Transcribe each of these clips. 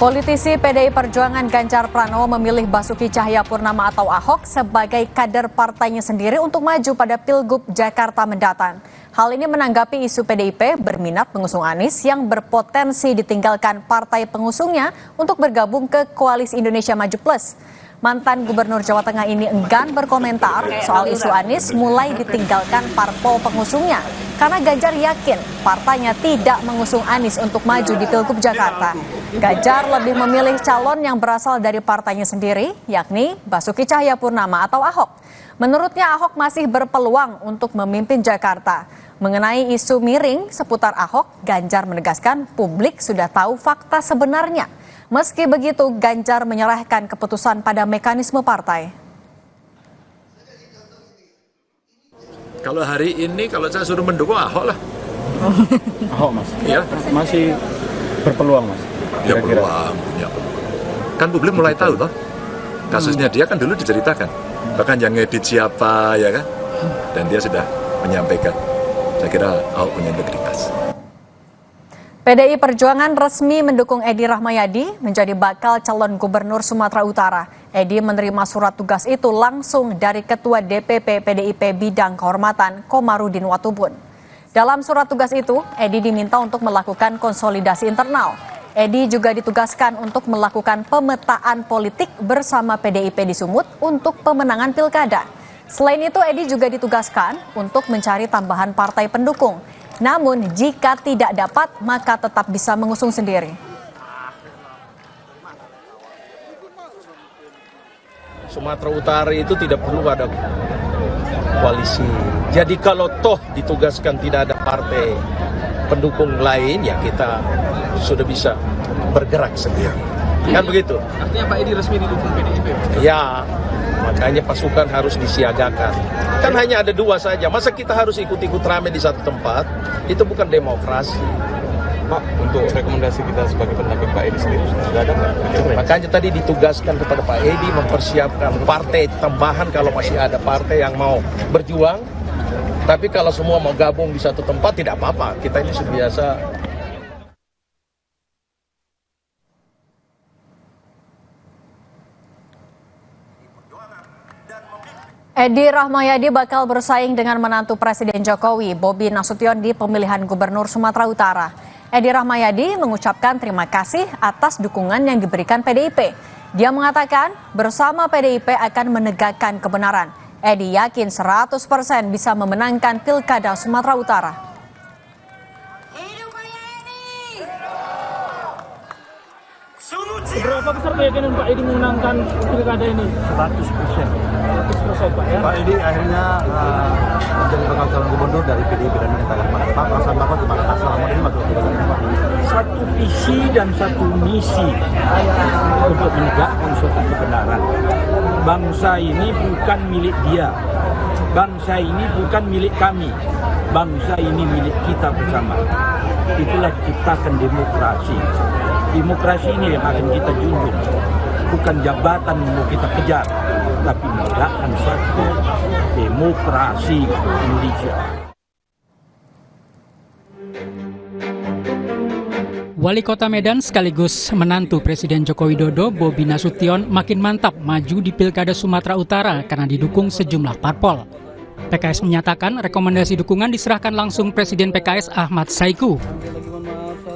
Politisi PDI Perjuangan Ganjar Pranowo memilih Basuki Cahayapurnama atau Ahok sebagai kader partainya sendiri untuk maju pada Pilgub Jakarta mendatang. Hal ini menanggapi isu PDIP berminat mengusung Anies yang berpotensi ditinggalkan partai pengusungnya untuk bergabung ke Koalisi Indonesia Maju Plus. Mantan Gubernur Jawa Tengah ini enggan berkomentar soal isu Anies mulai ditinggalkan parpol pengusungnya karena Ganjar yakin partainya tidak mengusung Anies untuk maju di Pilgub Jakarta. Ganjar lebih memilih calon yang berasal dari partainya sendiri, yakni Basuki Cahayapurnama atau Ahok. Menurutnya Ahok masih berpeluang untuk memimpin Jakarta. Mengenai isu miring seputar Ahok, Ganjar menegaskan publik sudah tahu fakta sebenarnya. Meski begitu, Ganjar menyerahkan keputusan pada mekanisme partai. Kalau hari ini, kalau saya suruh mendukung Ahok lah. Ahok mas? Ya. Masih berpeluang mas? Ya peluang. Ya. Kan publik mulai tahu toh. Kasusnya dia kan dulu diceritakan. Bahkan yang ngedit siapa ya kan. Dan dia sudah menyampaikan. Saya kira Ahok punya integritas. PDI Perjuangan resmi mendukung Edi Rahmayadi menjadi bakal calon gubernur Sumatera Utara. Edi menerima surat tugas itu langsung dari Ketua DPP PDIP Bidang Kehormatan Komarudin Watubun. Dalam surat tugas itu, Edi diminta untuk melakukan konsolidasi internal. Edi juga ditugaskan untuk melakukan pemetaan politik bersama PDIP di Sumut untuk pemenangan pilkada. Selain itu, Edi juga ditugaskan untuk mencari tambahan partai pendukung. Namun jika tidak dapat, maka tetap bisa mengusung sendiri. Sumatera Utara itu tidak perlu ada koalisi. Jadi kalau toh ditugaskan tidak ada partai pendukung lain, ya kita sudah bisa bergerak sendiri. Kan begitu? Artinya Pak Edi resmi didukung PDIP? Ya, makanya pasukan harus disiagakan. Kan hanya ada dua saja. Masa kita harus ikut-ikut rame di satu tempat? Itu bukan demokrasi. Pak, untuk rekomendasi kita sebagai pendamping Pak Edi sendiri sudah ada nggak? Makanya tadi ditugaskan kepada Pak Edi mempersiapkan partai tambahan kalau masih ada partai yang mau berjuang. Tapi kalau semua mau gabung di satu tempat tidak apa-apa. Kita ini sudah biasa. Edi Rahmayadi bakal bersaing dengan menantu Presiden Jokowi, Bobi Nasution di pemilihan Gubernur Sumatera Utara. Edi Rahmayadi mengucapkan terima kasih atas dukungan yang diberikan PDIP. Dia mengatakan bersama PDIP akan menegakkan kebenaran. Edi yakin 100% bisa memenangkan Pilkada Sumatera Utara. Berapa besar keyakinan Pak Edi memenangkan pilkada ini? 100%. 100% Pak ya? Pak Edi akhirnya menjadi bakal calon gubernur dari PDIP dan menyatakan Pak, perasaan Bapak gimana Pak selama ini masuk pilkada Pak? Satu visi dan satu misi untuk menegakkan suatu kebenaran. Bangsa ini bukan milik dia. Bangsa ini bukan milik kami. Bangsa ini milik kita bersama. Itulah ciptakan demokrasi. Demokrasi ini yang akan kita junjung. Bukan jabatan yang mau kita kejar, tapi menegakkan satu demokrasi Indonesia. Wali Kota Medan sekaligus menantu Presiden Joko Widodo, Bobi Nasution, makin mantap maju di Pilkada Sumatera Utara karena didukung sejumlah parpol. PKS menyatakan rekomendasi dukungan diserahkan langsung Presiden PKS Ahmad Saiku.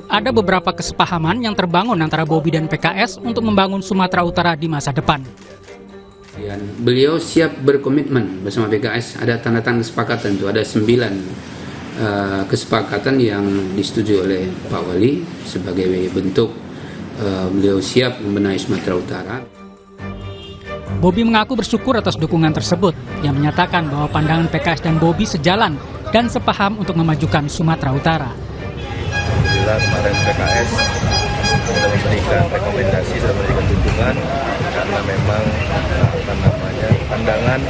Ada beberapa kesepahaman yang terbangun antara Bobi dan PKS untuk membangun Sumatera Utara di masa depan. Beliau siap berkomitmen bersama PKS, ada tanda tangan kesepakatan itu, ada 9 kesepakatan yang disetujui oleh Pak Wali sebagai bentuk beliau siap membenahi Sumatera Utara. Bobi mengaku bersyukur atas dukungan tersebut, yang menyatakan bahwa pandangan PKS dan Bobi sejalan dan sepaham untuk memajukan Sumatera Utara. Alhamdulillah kemarin PKS sudah memberikan rekomendasi, sudah memberikan dukungan karena memang pandangan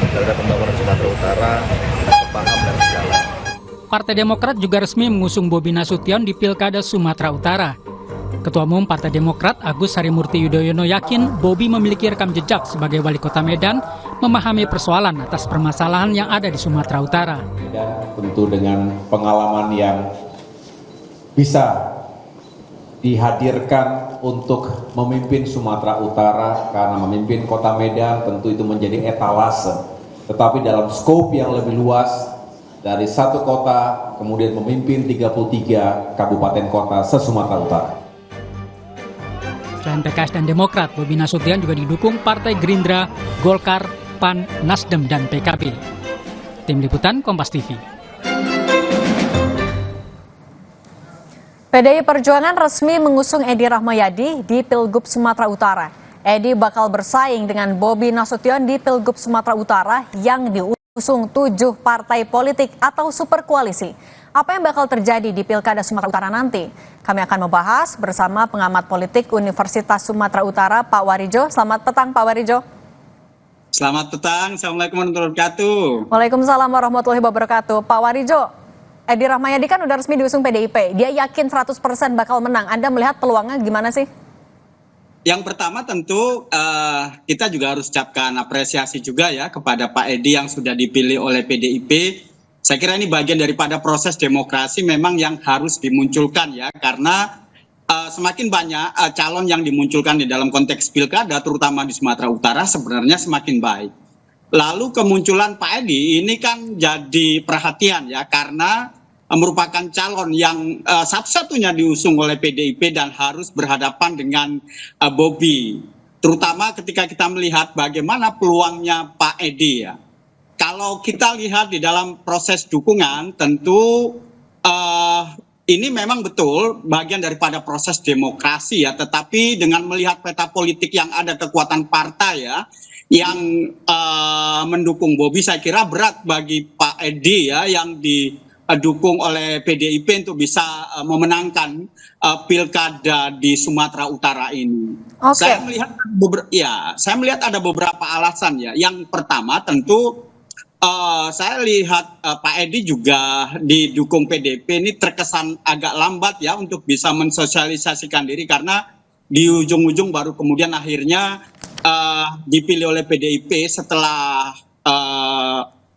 terhadap pembangunan Sumatera Utara sepaham dan sejalan. Partai Demokrat juga resmi mengusung Bobi Nasution di Pilkada Sumatera Utara. Ketua Umum Partai Demokrat Agus Harimurti Yudhoyono yakin Bobi memiliki rekam jejak sebagai Wali Kota Medan, memahami persoalan atas permasalahan yang ada di Sumatera Utara. Tentu dengan pengalaman yang bisa dihadirkan untuk memimpin Sumatera Utara, karena memimpin Kota Medan tentu itu menjadi etalase. Tetapi dalam skop yang lebih luas, dari satu kota kemudian memimpin 33 kabupaten kota se-Sumatera Utara. Selain PKS dan Demokrat, Bobi Nasution juga didukung Partai Gerindra, Golkar, PAN, Nasdem, dan PKB. Tim Liputan Kompas TV. PDI Perjuangan resmi mengusung Edi Rahmayadi di Pilgub Sumatera Utara. Edi bakal bersaing dengan Bobi Nasution di Pilgub Sumatera Utara yang diusung 7 partai politik atau super koalisi. Apa yang bakal terjadi di Pilkada Sumatera Utara nanti? Kami akan membahas bersama pengamat politik Universitas Sumatera Utara, Pak Warijo. Selamat petang, Pak Warijo. Selamat petang, Assalamualaikum warahmatullahi wabarakatuh. Waalaikumsalam warahmatullahi wabarakatuh. Pak Warijo, Edi Rahmayadi kan udah resmi diusung PDIP. Dia yakin 100% bakal menang. Anda melihat peluangnya gimana sih? Yang pertama tentu kita juga harus ucapkan apresiasi juga ya kepada Pak Edi yang sudah dipilih oleh PDIP. Saya kira ini bagian daripada proses demokrasi memang yang harus dimunculkan ya. Karena semakin banyak calon yang dimunculkan di dalam konteks pilkada terutama di Sumatera Utara sebenarnya semakin baik. Lalu kemunculan Pak Edi ini kan jadi perhatian ya karena merupakan calon yang satu-satunya diusung oleh PDIP dan harus berhadapan dengan Bobi. Terutama ketika kita melihat bagaimana peluangnya Pak Edi ya. Kalau kita lihat di dalam proses dukungan tentu ini memang betul bagian daripada proses demokrasi ya. Tetapi dengan melihat peta politik yang ada kekuatan partai ya yang mendukung Bobi, saya kira berat bagi Pak Edi ya yang didukung oleh PDIP untuk bisa memenangkan pilkada di Sumatera Utara ini. Okay. Saya melihat ada beberapa alasan ya. Yang pertama tentu saya lihat Pak Edi juga didukung PDIP ini terkesan agak lambat ya untuk bisa mensosialisasikan diri karena di ujung-ujung baru kemudian akhirnya dipilih oleh PDIP setelah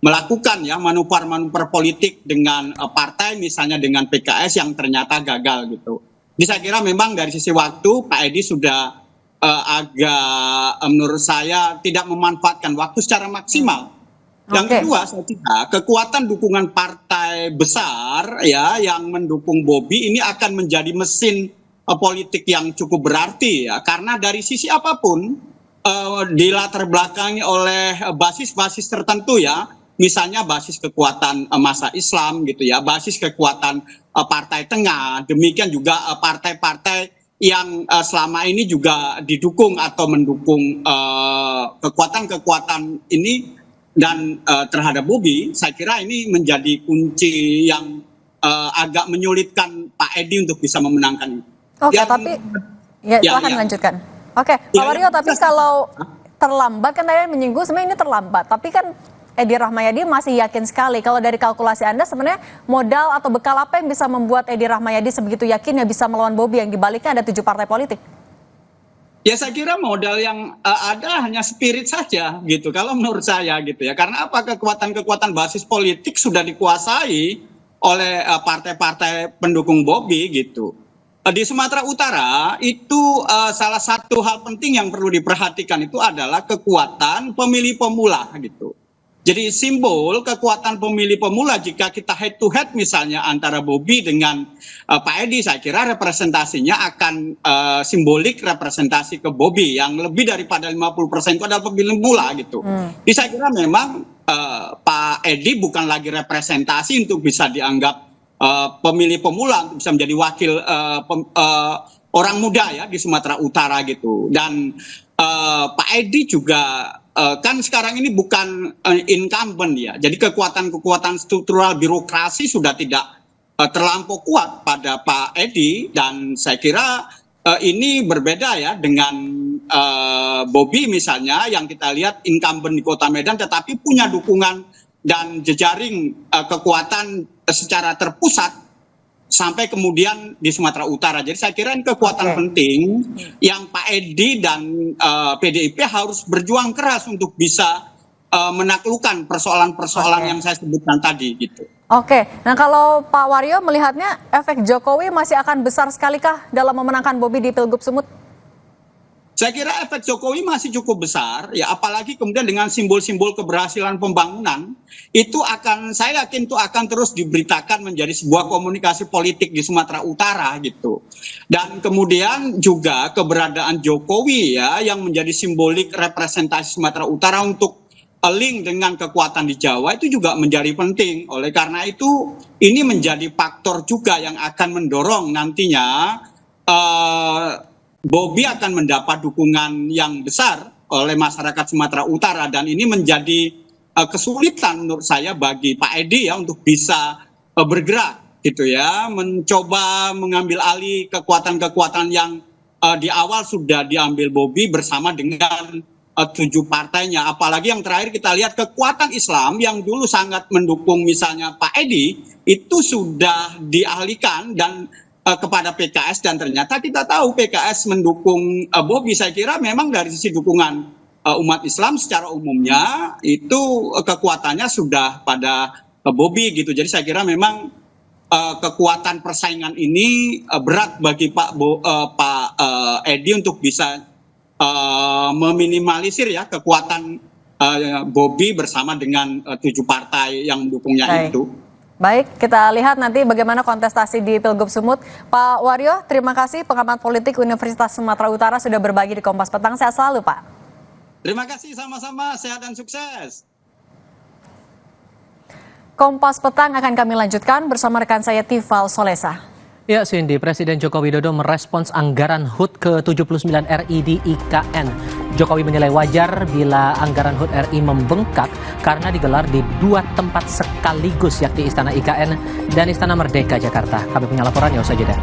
melakukan ya manuver-manuver politik dengan partai misalnya dengan PKS yang ternyata gagal gitu. Jadi saya kira memang dari sisi waktu Pak Edi sudah agak menurut saya tidak memanfaatkan waktu secara maksimal. Yang kedua saya kira kekuatan dukungan partai besar ya yang mendukung Bobi ini akan menjadi mesin politik yang cukup berarti ya karena dari sisi apapun dilatar belakangi oleh basis-basis tertentu ya, misalnya basis kekuatan massa Islam gitu ya, basis kekuatan partai tengah, demikian juga partai-partai yang selama ini juga didukung atau mendukung kekuatan-kekuatan ini dan terhadap Bobi, saya kira ini menjadi kunci yang agak menyulitkan Pak Edi untuk bisa memenangkan. Oke, tapi ya silahkan lanjutkan. Oke, Pak Wario, tapi kalau terlambat kan tadi menyinggung sebenarnya ini terlambat, tapi kan Edi Rahmayadi masih yakin sekali. Kalau dari kalkulasi Anda sebenarnya modal atau bekal apa yang bisa membuat Edi Rahmayadi sebegitu yakin ya bisa melawan Bobi yang dibaliknya ada 7 partai politik? Ya saya kira modal yang ada hanya spirit saja gitu kalau menurut saya gitu ya. Karena apa kekuatan-kekuatan basis politik sudah dikuasai oleh partai-partai pendukung Bobi gitu. Di Sumatera Utara itu salah satu hal penting yang perlu diperhatikan itu adalah kekuatan pemilih pemula gitu. Jadi simbol kekuatan pemilih pemula jika kita head to head misalnya antara Bobi dengan Pak Edi, saya kira representasinya akan simbolik representasi ke Bobi yang lebih daripada 50% itu adalah pemilih pemula gitu. Jadi saya kira memang Pak Edi bukan lagi representasi untuk bisa dianggap pemilih pemula untuk bisa menjadi wakil orang muda ya di Sumatera Utara gitu. Dan Pak Edi juga kan sekarang ini bukan incumbent ya. Jadi kekuatan-kekuatan struktural birokrasi sudah tidak terlampau kuat pada Pak Edi dan saya kira ini berbeda ya dengan Bobi misalnya yang kita lihat incumbent di Kota Medan tetapi punya dukungan dan jejaring kekuatan secara terpusat sampai kemudian di Sumatera Utara. Jadi saya kira ini kekuatan penting yang Pak Edi dan PDIP harus berjuang keras untuk bisa menaklukkan persoalan-persoalan yang saya sebutkan tadi gitu. Oke, nah kalau Pak Waryo melihatnya efek Jokowi masih akan besar sekalikah dalam memenangkan Bobi di Pilgub Sumut? Saya kira efek Jokowi masih cukup besar, ya apalagi kemudian dengan simbol-simbol keberhasilan pembangunan, saya yakin itu akan terus diberitakan menjadi sebuah komunikasi politik di Sumatera Utara gitu. Dan kemudian juga keberadaan Jokowi ya yang menjadi simbolik representasi Sumatera Utara untuk link dengan kekuatan di Jawa itu juga menjadi penting. Oleh karena itu ini menjadi faktor juga yang akan mendorong nantinya Bobi akan mendapat dukungan yang besar oleh masyarakat Sumatera Utara dan ini menjadi kesulitan menurut saya bagi Pak Edi ya untuk bisa bergerak gitu ya, mencoba mengambil alih kekuatan-kekuatan yang di awal sudah diambil Bobi bersama dengan 7 partainya. Apalagi yang terakhir kita lihat kekuatan Islam yang dulu sangat mendukung misalnya Pak Edi itu sudah dialihkan dan kepada PKS dan ternyata kita tahu PKS mendukung Bobi. Saya kira memang dari sisi dukungan umat Islam secara umumnya itu kekuatannya sudah pada Bobi gitu. Jadi saya kira memang kekuatan persaingan ini berat bagi Pak Edi untuk bisa meminimalisir ya kekuatan Bobi bersama dengan 7 partai yang mendukungnya itu. Baik, kita lihat nanti bagaimana kontestasi di Pilgub Sumut. Pak Waryo, terima kasih pengamat politik Universitas Sumatera Utara sudah berbagi di Kompas Petang. Sehat selalu, Pak. Terima kasih, sama-sama. Sehat dan sukses. Kompas Petang akan kami lanjutkan bersama rekan saya Tifal Solesa. Ya, Cindy, Presiden Joko Widodo merespons anggaran HUT ke-79 RI di IKN. Jokowi menilai wajar bila anggaran HUT RI membengkak karena digelar di 2 tempat sekaligus, yakni Istana IKN dan Istana Merdeka Jakarta. Kami punya laporannya, usai jeda.